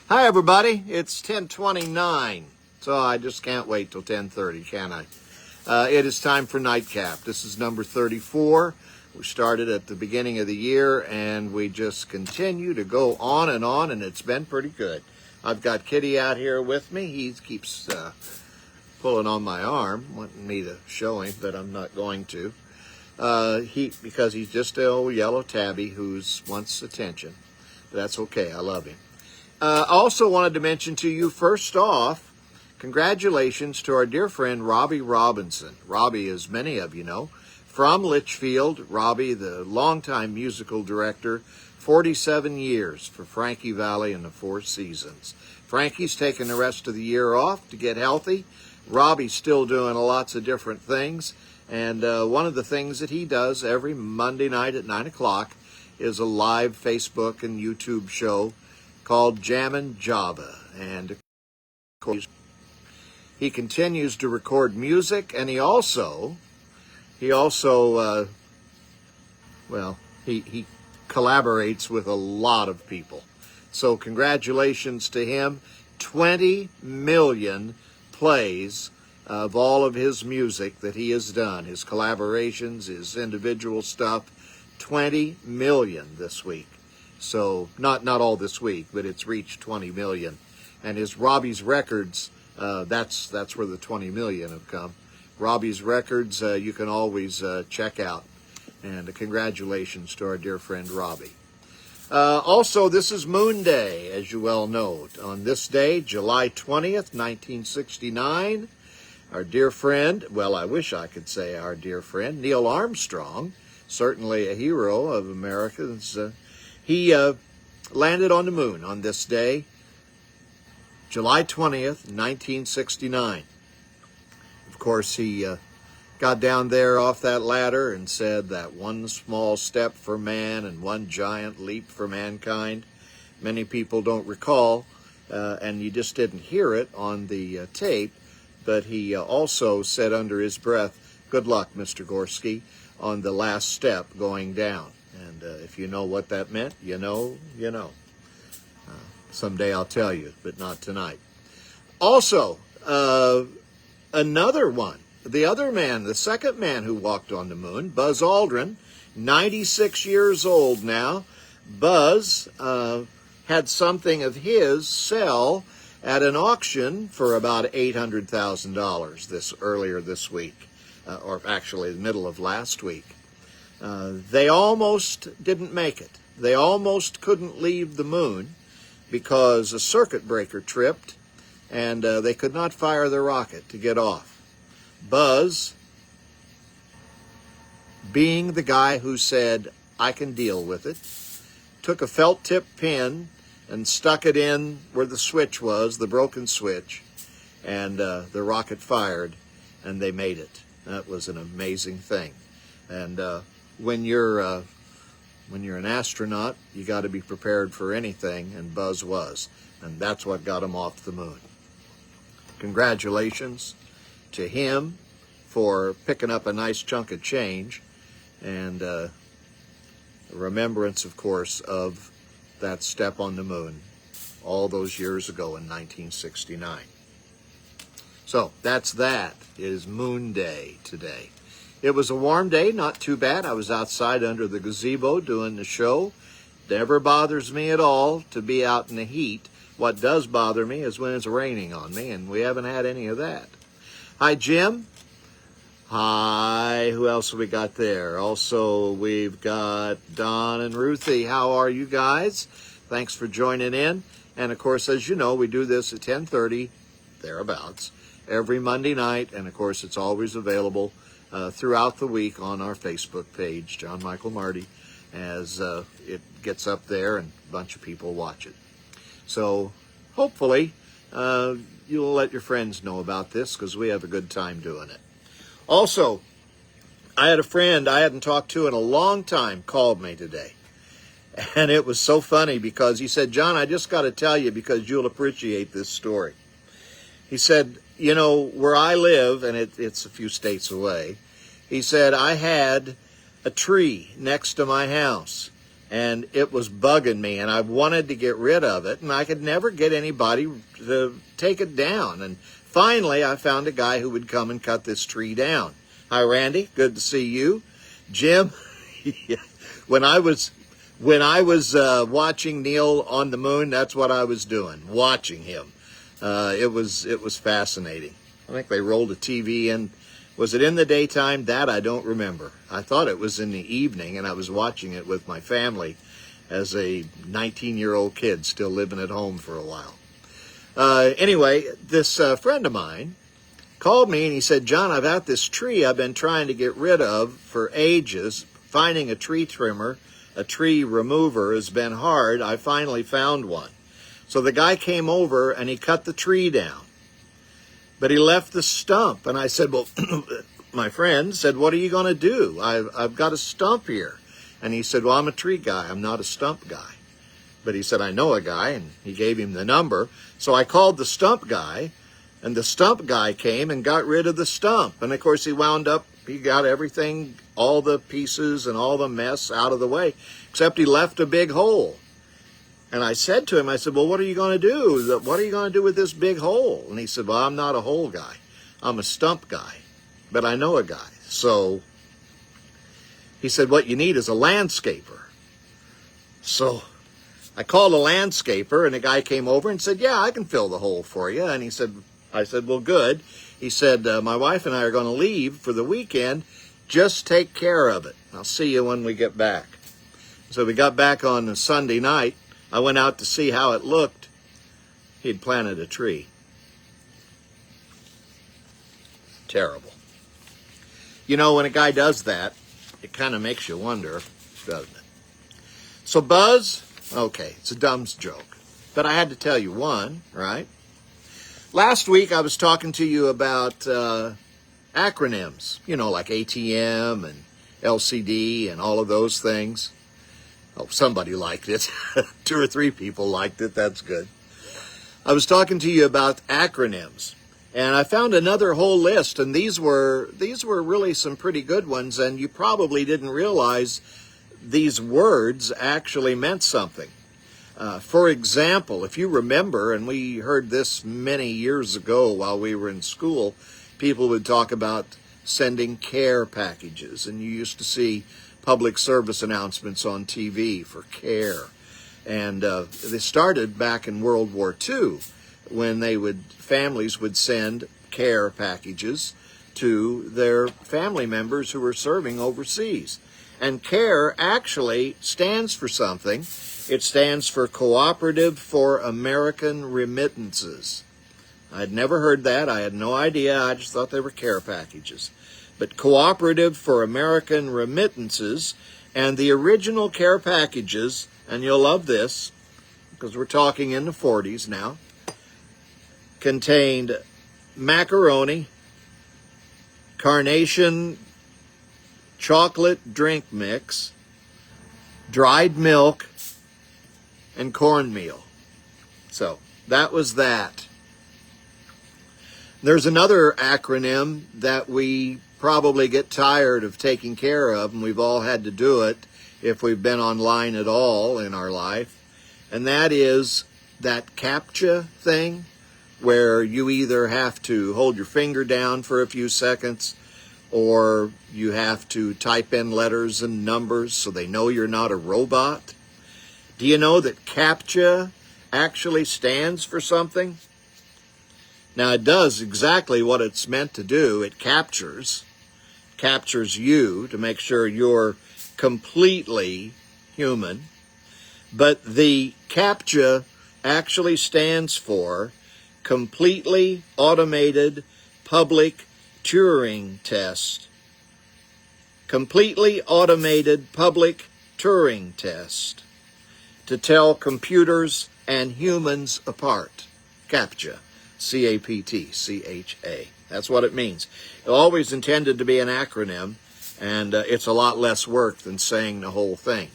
Hi everybody, it's 10:29, so I just can't wait till 10:30, can I? It is time for Nightcap. This is number 34. We started at the beginning of the year and we just continue to go on, and it's been pretty good. I've got Kitty out here with me. He keeps pulling on my arm, wanting me to show him, but I'm not going to. Because he's just an old yellow tabby who wants attention. That's okay, I love him. I also wanted to mention to you, first off, congratulations to our dear friend Robbie Robinson. Robbie, as many of you know, from Litchfield. Robbie, the longtime musical director, 47 years for Frankie Valli and the Four Seasons. Frankie's taking the rest of the year off to get healthy. Robbie's still doing lots of different things. And one of the things that he does every Monday night at 9 o'clock is a live Facebook and YouTube show called Jammin' Java. And of course, he continues to record music, and he collaborates with a lot of people. So congratulations to him. 20 million plays of all of his music that he has done, his collaborations, his individual stuff. 20 million this week. So not all this week, but it's reached 20 million. And his Robbie's Records, that's where the 20 million have come. Robbie's Records, you can always check out. And congratulations to our dear friend Robbie. Also, this is Moon Day, as you well know. On this day, July 20th, 1969, our dear friend, well, I wish I could say our dear friend, Neil Armstrong, certainly a hero of Americans, he landed on the moon on this day, July 20th, 1969. Of course, he got down there off that ladder and said that one small step for man and one giant leap for mankind. Many people don't recall, and you just didn't hear it on the tape, but he also said under his breath, "Good luck, Mr. Gorski," on the last step going down. And if you know what that meant, you know. Someday I'll tell you, but not tonight. Also, another one, the other man, the second man who walked on the moon, Buzz Aldrin, 96 years old now. Buzz had something of his sell at an auction for about $800,000 earlier this week, or actually the middle of last week. They almost didn't make it. They almost couldn't leave the moon because a circuit breaker tripped and they could not fire the rocket to get off. Buzz, being the guy who said, "I can deal with it," took a felt tip pin and stuck it in where the switch was, the broken switch, and the rocket fired and they made it. That was an amazing thing. And when you're an astronaut, you got to be prepared for anything, and Buzz was, and that's what got him off the moon. Congratulations to him for picking up a nice chunk of change, and a remembrance, of course, of that step on the moon all those years ago in 1969. So that is Moon Day today. It was a warm day, not too bad. I was outside under the gazebo doing the show. Never bothers me at all to be out in the heat. What does bother me is when it's raining on me, and we haven't had any of that. Hi, Jim. Hi. Who else have we got there? Also, we've got Don and Ruthie. How are you guys? Thanks for joining in. And, of course, as you know, we do this at 10:30, thereabouts, every Monday night. And, of course, it's always available throughout the week on our Facebook page, John Michael Marty, as it gets up there and a bunch of people watch it. So hopefully you'll let your friends know about this because we have a good time doing it. Also, I had a friend I hadn't talked to in a long time called me today. And it was so funny because he said, "John, I just got to tell you because you'll appreciate this story." He said, "You know, where I live," and it's a few states away, he said, "I had a tree next to my house and it was bugging me, and I wanted to get rid of it, and I could never get anybody to take it down. And finally, I found a guy who would come and cut this tree down. Hi, Randy. Good to see you. Jim, when I was watching Neil on the moon, that's what I was doing, watching him. It was fascinating. I think they rolled a TV in. Was it in the daytime? That I don't remember. I thought it was in the evening, and I was watching it with my family as a 19-year-old kid still living at home for a while. Anyway, this friend of mine called me, and he said, John, I've got this tree I've been trying to get rid of for ages. Finding a tree trimmer, a tree remover, has been hard. I finally found one. So the guy came over, and he cut the tree down. But he left the stump, and I said, well, my friend said, what are you going to do? I've got a stump here. And he said, well, I'm a tree guy. I'm not a stump guy. But he said, I know a guy, and he gave him the number. So I called the stump guy, and the stump guy came and got rid of the stump. And, of course, he got everything, all the pieces and all the mess out of the way, except he left a big hole. And I said to him, I said, well, what are you going to do? What are you going to do with this big hole? And he said, well, I'm not a hole guy. I'm a stump guy, but I know a guy. So he said, what you need is a landscaper. So I called a landscaper, and the guy came over and said, yeah, I can fill the hole for you. And I said, well, good. He said, my wife and I are going to leave for the weekend. Just take care of it. I'll see you when we get back. So we got back on a Sunday night. I went out to see how it looked. He'd planted a tree. Terrible. You know, when a guy does that, it kind of makes you wonder, doesn't it? So Buzz, okay, it's a dumb joke. But I had to tell you one, right? Last week I was talking to you about acronyms, you know, like ATM and LCD and all of those things. Oh, somebody liked it. 2 or 3 people liked it. That's good. I was talking to you about acronyms, and I found another whole list, and these were really some pretty good ones, and you probably didn't realize these words actually meant something. For example, if you remember, and we heard this many years ago while we were in school, people would talk about sending care packages, and you used to see public service announcements on TV for care. And they started back in World War II when families would send care packages to their family members who were serving overseas. And CARE actually stands for something. It stands for Cooperative for American Remittances. I'd never heard that. I had no idea. I just thought they were care packages. But Cooperative for American Remittances, and the original care packages, and you'll love this, because we're talking in the 40s now, contained macaroni, carnation chocolate drink mix, dried milk, and cornmeal. So that was that. There's another acronym that we probably get tired of taking care of, and we've all had to do it if we've been online at all in our life, and that is that CAPTCHA thing, where you either have to hold your finger down for a few seconds, or you have to type in letters and numbers so they know you're not a robot. Do you know that CAPTCHA actually stands for something? Now, it does exactly what it's meant to do. It captures you to make sure you're completely human. But the CAPTCHA actually stands for Completely Automated Public Turing Test. Completely Automated Public Turing Test. To tell computers and humans apart. CAPTCHA. C-A-P-T-C-H-A. That's what it means. It always intended to be an acronym, and it's a lot less work than saying the whole thing.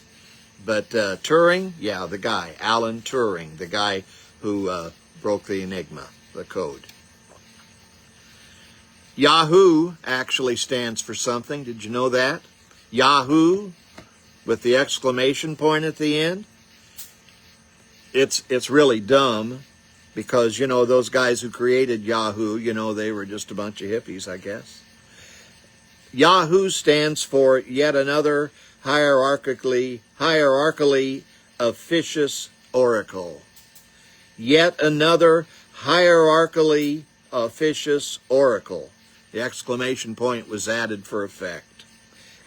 But Turing, yeah, the guy, Alan Turing, the guy who broke the enigma, the code. Yahoo actually stands for something. Did you know that? Yahoo, with the exclamation point at the end. It's really dumb because, you know, those guys who created Yahoo, you know, they were just a bunch of hippies, I guess. Yahoo stands for yet another hierarchically officious oracle. Yet another hierarchically officious oracle. The exclamation point was added for effect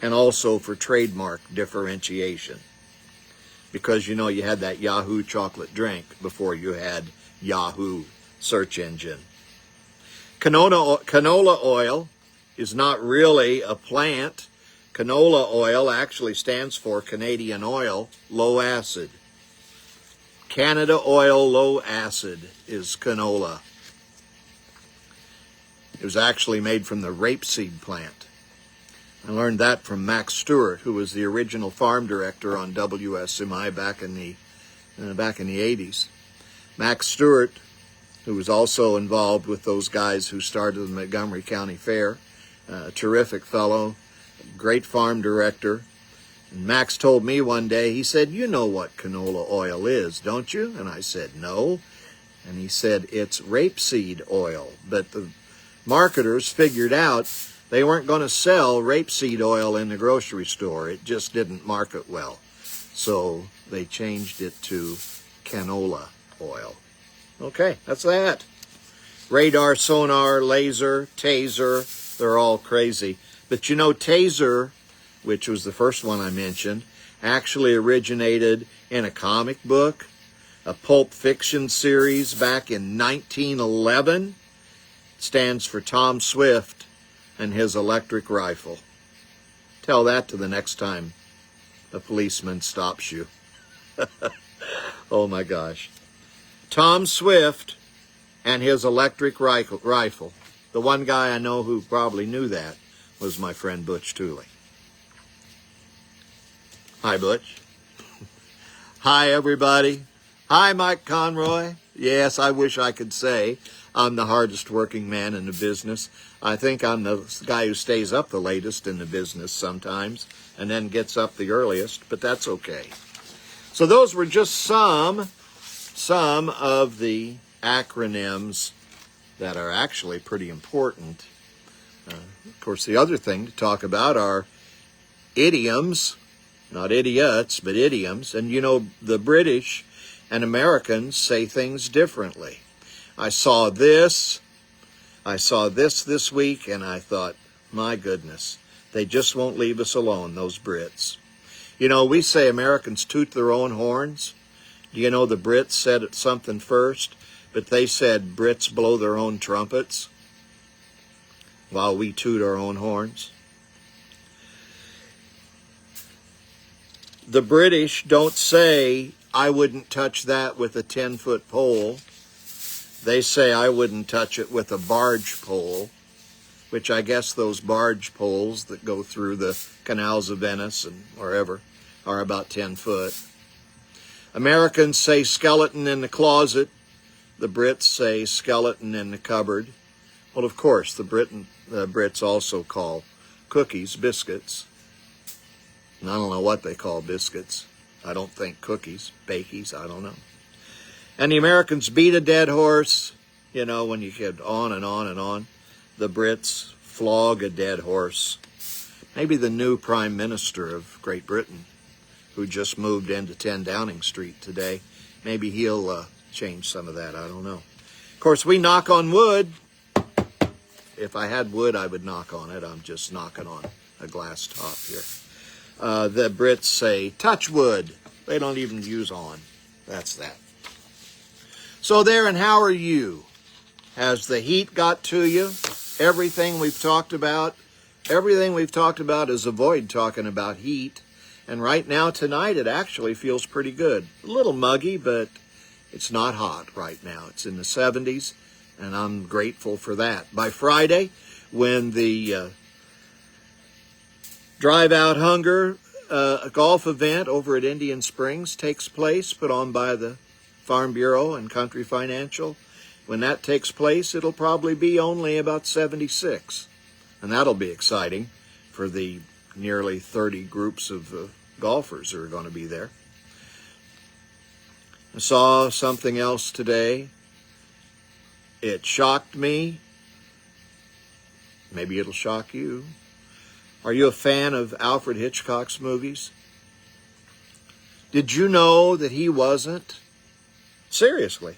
and also for trademark differentiation. Because, you know, you had that Yahoo chocolate drink before you had Yahoo search engine. Canola oil is not really a plant. Canola oil actually stands for Canadian oil, low acid. Canada oil, low acid is canola. It was actually made from the rapeseed plant. I learned that from Max Stewart, who was the original farm director on WSMI back in the 80s. Max Stewart, who was also involved with those guys who started the Montgomery County Fair, a terrific fellow, great farm director. And Max told me one day, he said, "You know what canola oil is, don't you?" And I said, "No." And he said, "It's rapeseed oil." But the marketers figured out they weren't going to sell rapeseed oil in the grocery store. It just didn't market well. So they changed it to canola oil. Okay, that's that. Radar, sonar, laser, taser, they're all crazy. But you know, taser, which was the first one I mentioned, actually originated in a comic book, a pulp fiction series back in 1911. It stands for Tom Swift and his electric rifle. Tell that to the next time a policeman stops you. Oh my gosh. Tom Swift and his electric rifle. The one guy I know who probably knew that was my friend Butch Tooley. Hi, Butch. Hi, everybody. Hi, Mike Conroy. Yes, I wish I could say I'm the hardest working man in the business. I think I'm the guy who stays up the latest in the business sometimes and then gets up the earliest, but that's okay. So those were just some of the acronyms that are actually pretty important. Of course, the other thing to talk about are idioms, not idiots, but idioms. And you know, the British and Americans say things differently. I saw this this week, and I thought, my goodness, they just won't leave us alone, those Brits. You know, we say Americans toot their own horns. Do you know the Brits said something first, but they said Brits blow their own trumpets while we toot our own horns? The British don't say, "I wouldn't touch that with a 10-foot pole." They say, "I wouldn't touch it with a barge pole," which I guess those barge poles that go through the canals of Venice and wherever are about 10 foot. Americans say skeleton in the closet. The Brits say skeleton in the cupboard. Well, of course, the Brits also call cookies biscuits. And I don't know what they call biscuits. I don't think cookies, bakies, I don't know. And the Americans beat a dead horse, you know, when you get on and on and on. The Brits flog a dead horse. Maybe the new Prime Minister of Great Britain, who just moved into 10 Downing Street today, maybe he'll change some of that, I don't know. Of course, we knock on wood. If I had wood, I would knock on it. I'm just knocking on a glass top here. The Brits say, touch wood. They don't even use on. That's that. So there, and how are you? Has the heat got to you? Everything we've talked about is avoid talking about heat. And right now, tonight, it actually feels pretty good. A little muggy, but it's not hot right now. It's in the 70s, and I'm grateful for that. By Friday, when the Drive Out Hunger golf event over at Indian Springs takes place, put on by the Farm Bureau and Country Financial, when that takes place, it'll probably be only about 76. And that'll be exciting for the nearly 30 groups of golfers are going to be there. I saw something else today. It shocked me. Maybe it'll shock you. Are you a fan of Alfred Hitchcock's movies? Did you know that he wasn't? Seriously.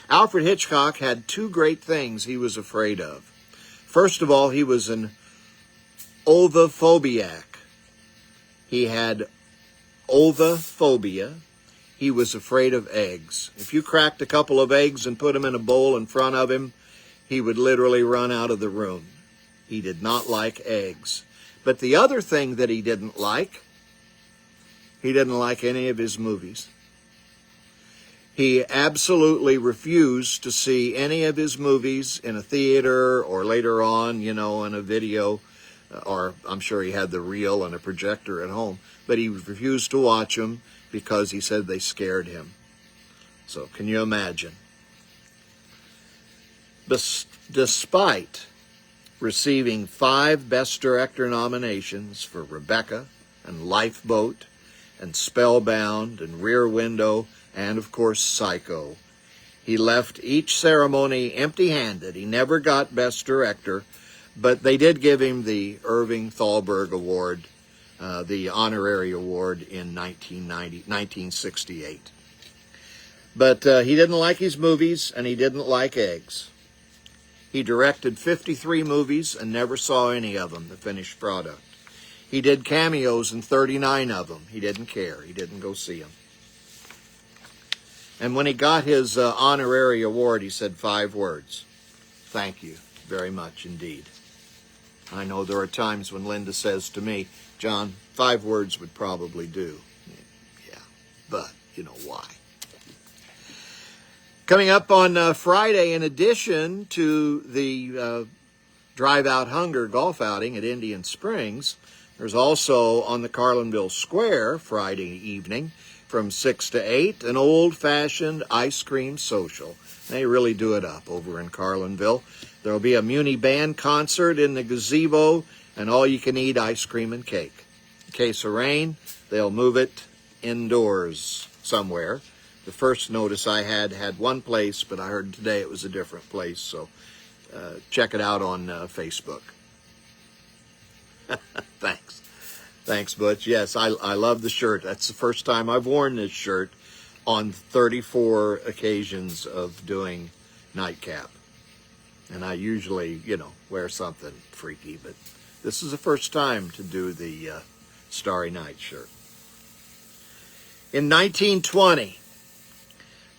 Alfred Hitchcock had two great things he was afraid of. First of all, he was an ovophobiac. He had ovophobia. He was afraid of eggs. If you cracked a couple of eggs and put them in a bowl in front of him, he would literally run out of the room. He did not like eggs. But the other thing that he didn't like any of his movies. He absolutely refused to see any of his movies in a theater or later on, in a video, or I'm sure he had the reel and a projector at home, but he refused to watch them because he said they scared him. So can you imagine? Despite receiving 5 Best Director nominations for Rebecca and Lifeboat and Spellbound and Rear Window and, of course, Psycho, he left each ceremony empty-handed. He never got Best Director, but they did give him the Irving Thalberg Award, the honorary award in 1968. But he didn't like his movies, and he didn't like eggs. He directed 53 movies and never saw any of them, the finished product. He did cameos in 39 of them. He didn't care. He didn't go see them. And when he got his honorary award, he said 5 words. Thank you very much indeed. I know there are times when Linda says to me, John, 5 words would probably do. Yeah, but you know why. Coming up on Friday, in addition to the Drive Out Hunger golf outing at Indian Springs, there's also on the Carlinville Square Friday evening from 6 to 8, an old-fashioned ice cream social. They really do it up over in Carlinville. There will be a Muni Band concert in the gazebo and all-you-can-eat ice cream and cake. In case of rain, they'll move it indoors somewhere. The first notice I had one place, but I heard today it was a different place, so check it out on Facebook. Thanks. Thanks, Butch. Yes, I love the shirt. That's the first time I've worn this shirt on 34 occasions of doing Nightcap. And I usually, wear something freaky, but this is the first time to do the Starry Night shirt. In 1920,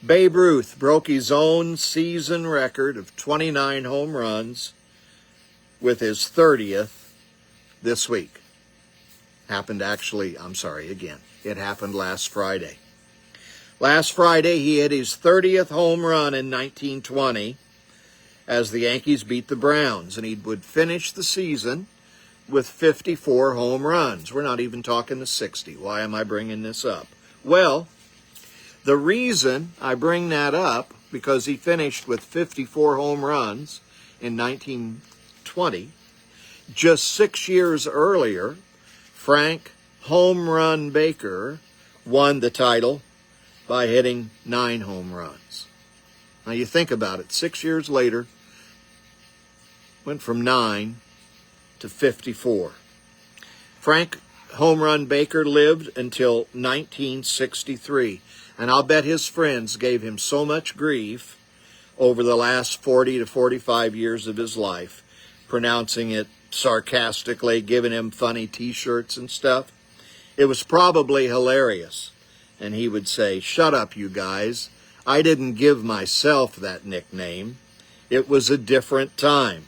Babe Ruth broke his own season record of 29 home runs with his 30th this week. It happened last Friday. Last Friday, he hit his 30th home run in 1920 as the Yankees beat the Browns, and he would finish the season with 54 home runs. We're not even talking the 60. Why am I bringing this up? Well, the reason I bring that up, because he finished with 54 home runs in 1920, just 6 years earlier, Frank Home Run Baker won the title by hitting 9 home runs. Now you think about it, 6 years later, went from 9 to 54. Frank Home Run Baker lived until 1963. And I'll bet his friends gave him so much grief over the last 40 to 45 years of his life, pronouncing it sarcastically, giving him funny T-shirts and stuff. It was probably hilarious. And he would say, "Shut up, you guys. I didn't give myself that nickname. It was a different time."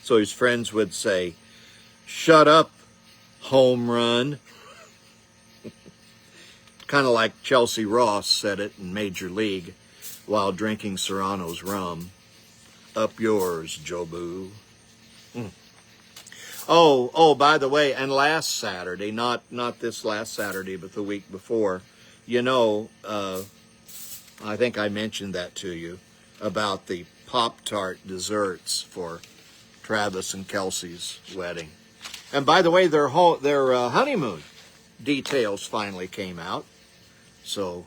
So his friends would say, "Shut up, home run." Kind of like Chelsea Ross said it in Major League while drinking Serrano's rum. "Up yours, Jobu." Oh, by the way, and last Saturday, not this last Saturday, but the week before, I think I mentioned that to you about the Pop-Tart desserts for Travis and Kelsey's wedding. And by the way, their honeymoon details finally came out. So,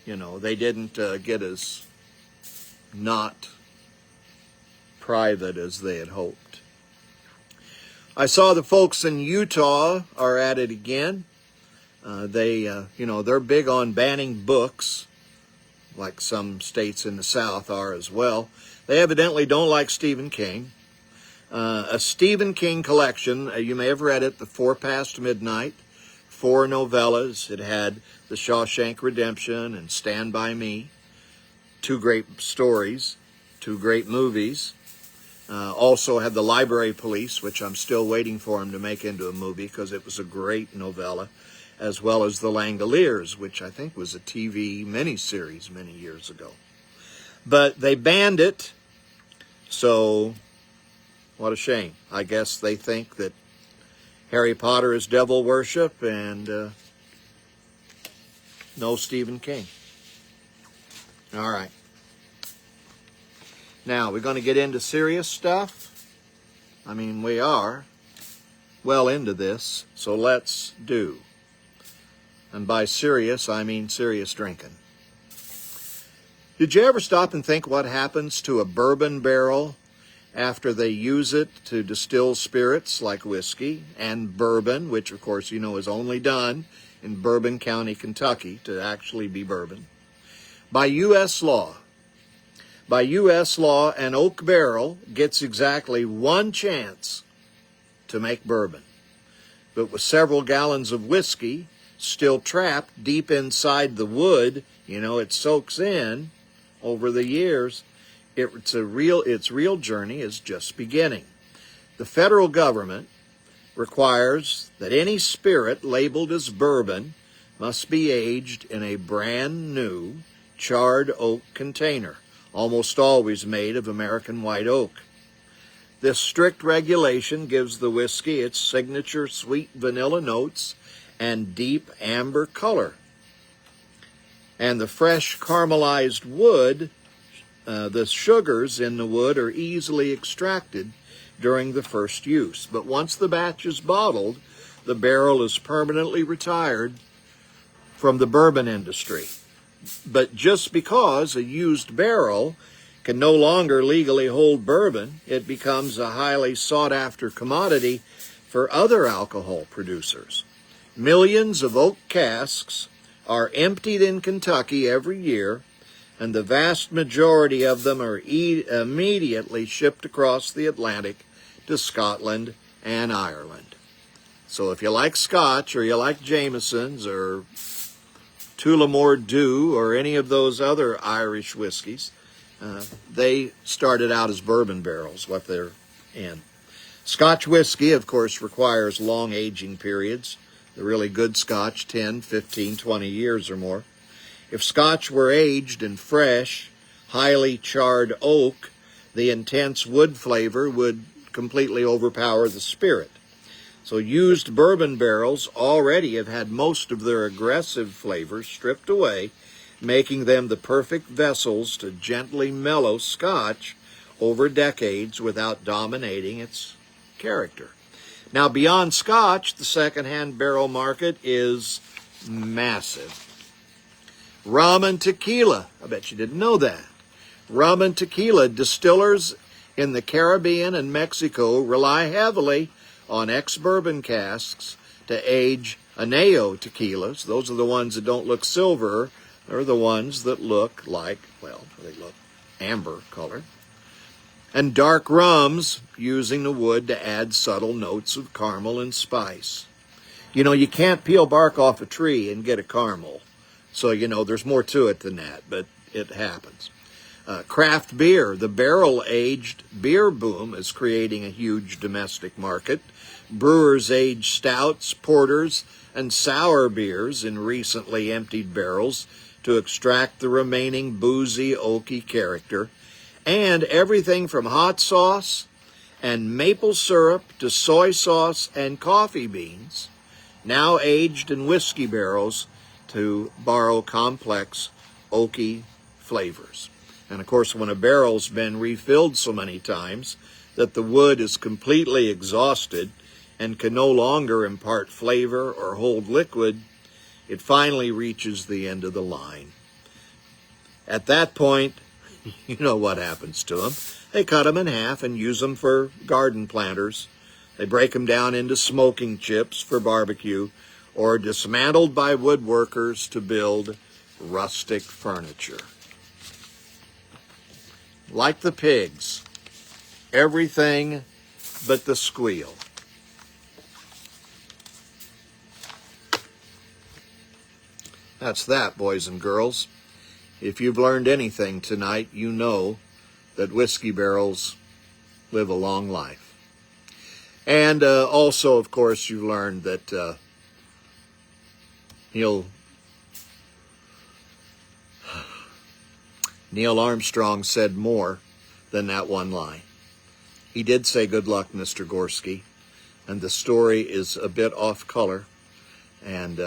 you know, they didn't get as not private as they had hoped. I saw the folks in Utah are at it again. You know, they're big on banning books, like some states in the South are as well. They evidently don't like Stephen King. A Stephen King collection, you may have read it, The 4 Past Midnight, 4 novellas. It had The Shawshank Redemption and Stand By Me, 2 great stories, 2 great movies. Also had The Library Police, which I'm still waiting for him to make into a movie because it was a great novella, as well as The Langoliers, which I think was a TV miniseries many years ago. But they banned it, so what a shame. I guess they think that Harry Potter is devil worship and no Stephen King. All right. Now, we're going to get into serious stuff. I mean, we are well into this, so let's do. And by serious, I mean serious drinking. Did you ever stop and think what happens to a bourbon barrel after they use it to distill spirits like whiskey and bourbon, which of course you know is only done in Bourbon County, Kentucky to actually be bourbon? By U.S. law, an oak barrel gets exactly 1 chance to make bourbon. But with several gallons of whiskey still trapped deep inside the wood, you know, it soaks in over the years. Its real journey is just beginning. The federal government requires that any spirit labeled as bourbon must be aged in a brand new charred oak container, almost always made of American white oak. This strict regulation gives the whiskey its signature sweet vanilla notes and deep amber color. And the fresh caramelized wood, the sugars in the wood are easily extracted during the first use. But once the batch is bottled, the barrel is permanently retired from the bourbon industry. But just because a used barrel can no longer legally hold bourbon, it becomes a highly sought-after commodity for other alcohol producers. Millions of oak casks are emptied in Kentucky every year, and the vast majority of them are immediately shipped across the Atlantic to Scotland and Ireland. So if you like Scotch, or you like Jameson's, or Tullamore Dew, or any of those other Irish whiskeys, they started out as bourbon barrels, what they're in. Scotch whiskey, of course, requires long aging periods. The really good Scotch, 10, 15, 20 years or more. If Scotch were aged in fresh, highly charred oak, the intense wood flavor would completely overpower the spirit. So used bourbon barrels already have had most of their aggressive flavors stripped away, making them the perfect vessels to gently mellow Scotch over decades without dominating its character. Now, beyond Scotch, the secondhand barrel market is massive. Rum and tequila. I bet you didn't know that. Rum and tequila distillers in the Caribbean and Mexico rely heavily on ex-bourbon casks to age Añejo tequilas. Those are the ones that don't look silver. They're the ones that look like, well, they look amber color. And dark rums, using the wood to add subtle notes of caramel and spice. You know, you can't peel bark off a tree and get a caramel. So, you know, there's more to it than that, but it happens. Craft beer, the barrel-aged beer boom is creating a huge domestic market. Brewers age stouts, porters, and sour beers in recently emptied barrels to extract the remaining boozy, oaky character. And everything from hot sauce and maple syrup to soy sauce and coffee beans, now aged in whiskey barrels to borrow complex, oaky flavors. And of course, when a barrel's been refilled so many times that the wood is completely exhausted, and can no longer impart flavor or hold liquid, it finally reaches the end of the line. At that point, you know what happens to them. They cut them in half and use them for garden planters. They break them down into smoking chips for barbecue, or dismantled by woodworkers to build rustic furniture. Like the pigs, everything but the squeal. That's that, boys and girls. If you've learned anything tonight, you know that whiskey barrels live a long life. And also, of course, you learned that Neil Armstrong said more than that one line. He did say, "Good luck, Mr. Gorski," and the story is a bit off color, and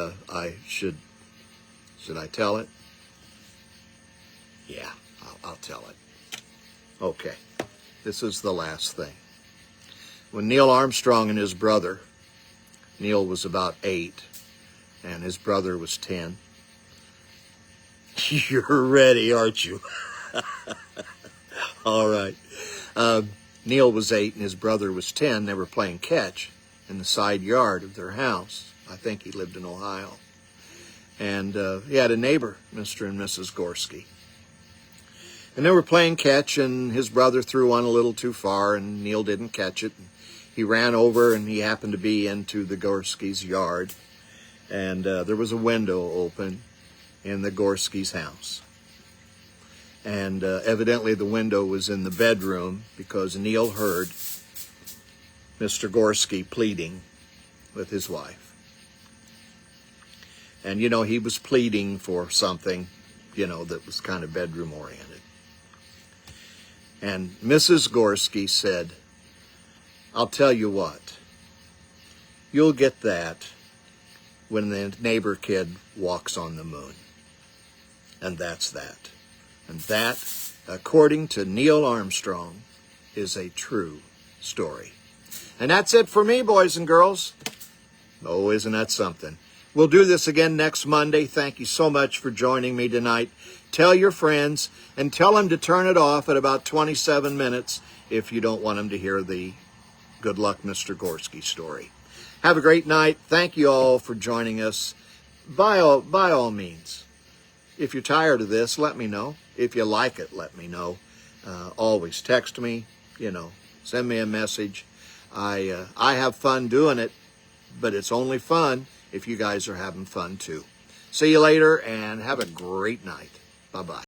should I tell it? Yeah, I'll tell it. Okay, this is the last thing. When Neil Armstrong and his brother, Neil was about 8, and his brother was 10. You're ready, aren't you? All right. Neil was 8 and his brother was 10. They were playing catch in the side yard of their house. I think he lived in Ohio. And he had a neighbor, Mr. and Mrs. Gorski. And they were playing catch, and his brother threw one a little too far, and Neil didn't catch it. He ran over, and he happened to be into the Gorski's yard. And there was a window open in the Gorski's house. And evidently the window was in the bedroom, because Neil heard Mr. Gorski pleading with his wife. And, you know, he was pleading for something, you know, that was kind of bedroom oriented. And Mrs. Gorski said, "I'll tell you what, you'll get that when the neighbor kid walks on the moon." And that's that. And that, according to Neil Armstrong, is a true story. And that's it for me, boys and girls. Oh, isn't that something? We'll do this again next Monday. Thank you so much for joining me tonight. Tell your friends, and tell them to turn it off at about 27 minutes if you don't want them to hear the Good Luck, Mr. Gorski story. Have a great night. Thank you all for joining us. By all means, if you're tired of this, let me know. If you like it, let me know. Always text me, you know, send me a message. I have fun doing it, but it's only fun if you guys are having fun too. See you later, and have a great night. Bye-bye.